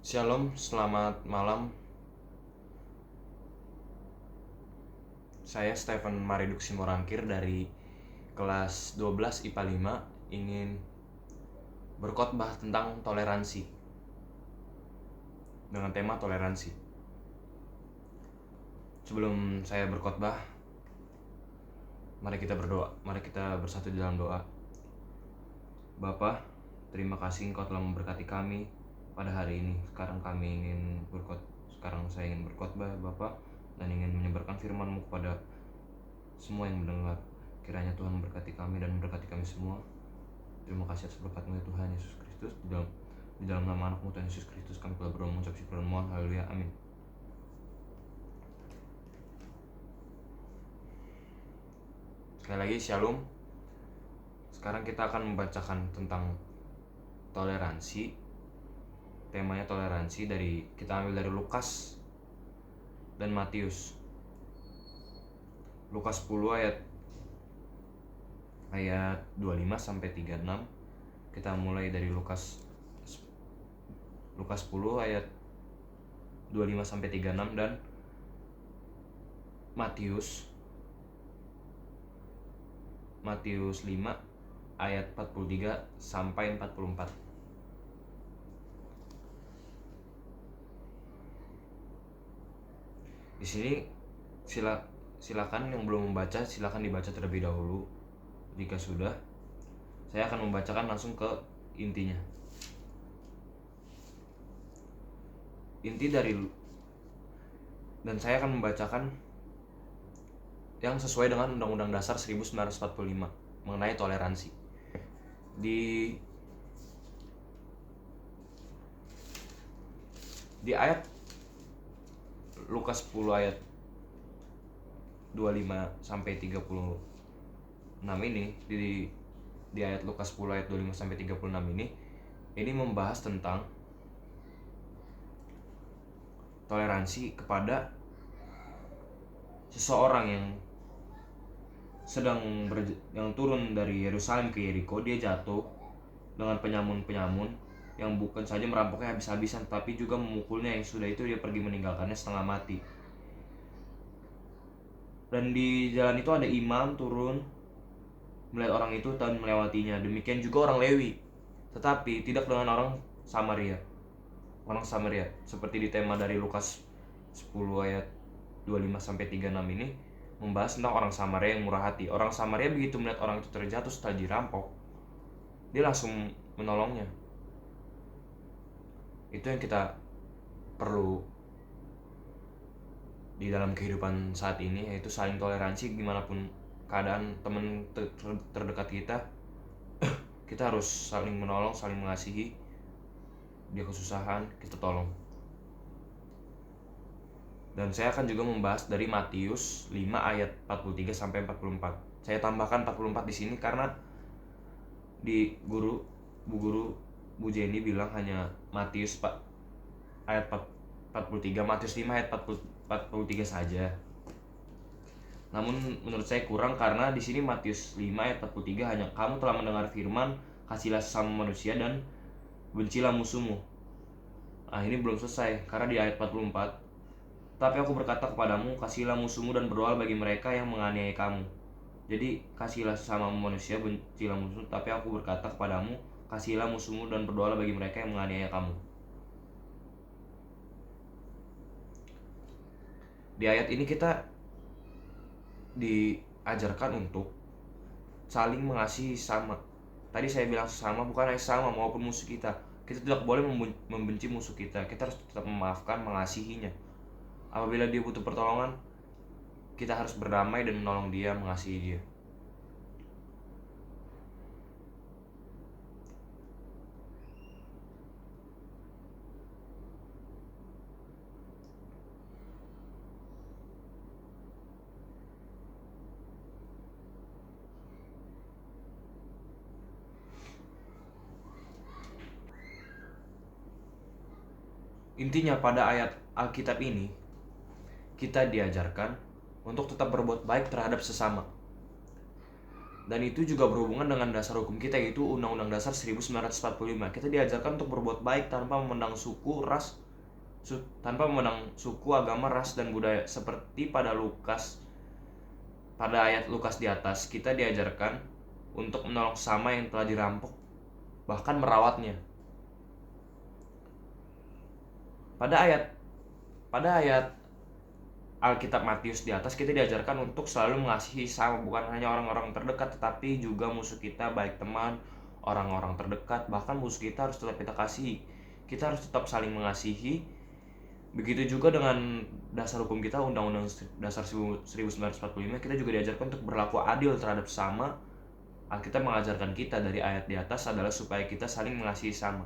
Shalom, selamat malam. Saya Stephen Mariduk Simorangkir dari kelas 12 IPA 5 ingin berkhotbah tentang toleransi dengan tema toleransi. Sebelum saya berkhotbah, mari kita berdoa. Mari kita bersatu di dalam doa. Bapa, terima kasih Engkau telah memberkati kami pada hari ini. Sekarang saya ingin berkhotbah, Bapa, dan ingin menyebarkan firman-Mu kepada semua yang mendengar. Kiranya Tuhan memberkati kami dan memberkati kami semua. Terima kasih atas berkat-Mu ya Tuhan Yesus Kristus. Di dalam nama anak-Mu Tuhan Yesus Kristus kami telah berdoa mengucap syukur dan mohon. Haleluya, amin. Sekali lagi shalom. Sekarang kita akan membacakan tentang toleransi. Temanya toleransi, kita ambil dari Lukas dan Matius. Lukas 10 ayat 25 sampai 36. Kita mulai dari Lukas 10 ayat 25 sampai 36 dan Matius 5 ayat 43 sampai 44. Di sini silakan yang belum membaca, silakan dibaca terlebih dahulu. Jika sudah, saya akan membacakan langsung ke intinya. Dan saya akan membacakan yang sesuai dengan Undang-Undang Dasar 1945 mengenai toleransi. Di ayat Lukas 10 ayat 25 sampai 36 ini, di ayat Lukas 10 ayat 25 sampai 36 ini membahas tentang toleransi kepada seseorang yang yang turun dari Yerusalem ke Yeriko. Dia jatuh dengan penyamun-penyamun yang bukan saja merampoknya habis-habisan, tapi juga memukulnya, yang sudah itu dia pergi meninggalkannya setengah mati. Dan di jalan itu ada imam turun melihat orang itu dan melewatinya. Demikian juga orang Lewi, tetapi tidak dengan orang Samaria. Seperti di tema dari Lukas 10 ayat 25 sampai 36 ini membahas tentang orang Samaria yang murah hati. Orang Samaria begitu melihat orang itu terjatuh setelah dirampok, dia langsung menolongnya. Itu yang kita perlu di dalam kehidupan saat ini, yaitu saling toleransi. Gimana pun keadaan teman terdekat kita, kita harus saling menolong, saling mengasihi. Dia kesusahan, kita tolong. Dan saya akan juga membahas dari Matius 5 ayat 43 sampai 44. Saya tambahkan 44 di sini karena Bu Jenny bilang hanya Matius ayat 43, Matius 5 ayat 43 saja. Namun menurut saya kurang, karena di sini Matius 5 ayat 43 hanya kamu telah mendengar firman, kasihilah sesama manusia dan bencilah musuhmu. Nah, ini belum selesai, karena di ayat 44, tapi aku berkata kepadamu, kasihilah musuhmu dan berdoa bagi mereka yang menganiaya kamu. Jadi kasihilah sesama manusia, bencilah musuh. Tapi aku berkata kepadamu, kasihilah musuhmu dan berdoa bagi mereka yang menganiaya kamu. Di ayat ini kita diajarkan untuk saling mengasihi sesama. Tadi saya bilang sesama, bukan hanya sesama maupun musuh kita. Kita tidak boleh membenci musuh kita. Kita harus tetap memaafkan, mengasihinya. Apabila dia butuh pertolongan, kita harus berdamai dan menolong dia, mengasihi dia. Intinya pada ayat Alkitab ini, kita diajarkan untuk tetap berbuat baik terhadap sesama. Dan itu juga berhubungan dengan dasar hukum kita, yaitu Undang-Undang Dasar 1945. Kita diajarkan untuk berbuat baik tanpa memandang suku, agama, ras, dan budaya. Seperti pada ayat Lukas di atas, kita diajarkan untuk menolong sesama yang telah dirampok, bahkan merawatnya. Pada ayat Alkitab Matius di atas, kita diajarkan untuk selalu mengasihi sama, bukan hanya orang-orang terdekat, tetapi juga musuh kita, baik teman, orang-orang terdekat, bahkan musuh kita harus tetap kita kasihi. Kita harus tetap saling mengasihi. Begitu juga dengan dasar hukum kita, Undang-Undang Dasar 1945, kita juga diajarkan untuk berlaku adil terhadap sesama. Alkitab mengajarkan kita dari ayat di atas adalah supaya kita saling mengasihi sama.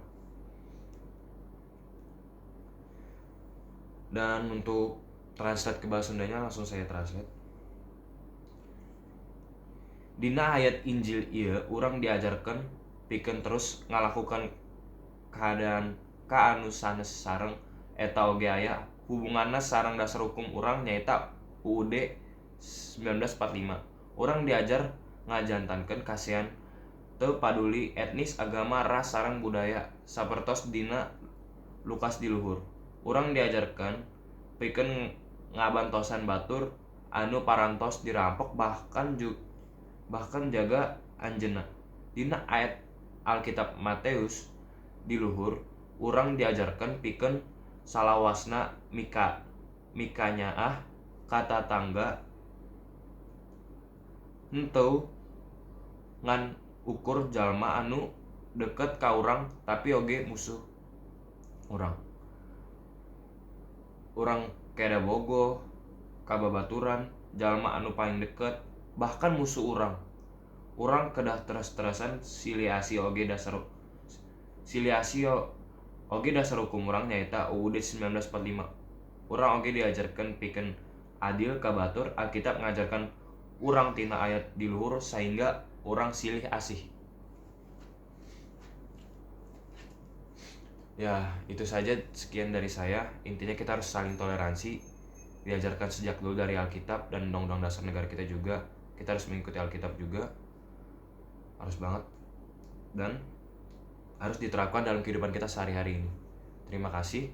Dan untuk translate ke bahasa Sundanya, langsung saya translate. Dina ayat Injil ieu urang diajarkan pikeun terus ngalakukan keadaan ka anu sanes sareng eta oge aya hubunganna sareng dasar hukum urang nyaeta UUD 1945. Urang diajar ngajantankeun kasihan teu paduli etnis, agama, ras, sareng budaya sapertos dina Lukas di luhur. Urang diajarkan pikeun ngabantosan batur anu parantos dirampok, bahkan jaga anjeunna. Dina ayat Alkitab Matius di luhur, urang diajarkan pikeun salawasna mikanyaah ka tatangga henteu ngan ukur jalma anu deukeut ka urang tapi oge musuh urang. Urang keda bogoh ka babaturan jalma anu paling deukeut, bahkan musuh urang. Urang kedah teres-teresan siliasi oge dasar hukum urang nyaeta UUD 1945. Urang oge diajarkan pikeun adil ka batur. Alkitab ngajarkan urang tina ayat di luhur sehingga urang silih asih. Ya, itu saja, sekian dari saya. Intinya kita harus saling toleransi. Diajarkan sejak dulu dari Alkitab dan Undang-Undang Dasar negara kita juga. Kita harus mengikuti Alkitab juga. Harus banget. Dan harus diterapkan dalam kehidupan kita sehari-hari ini. Terima kasih.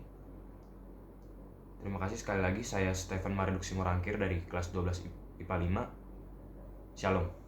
Terima kasih sekali lagi. Saya Stephen Mariduk Simorangkir dari kelas 12 IPA 5. Shalom.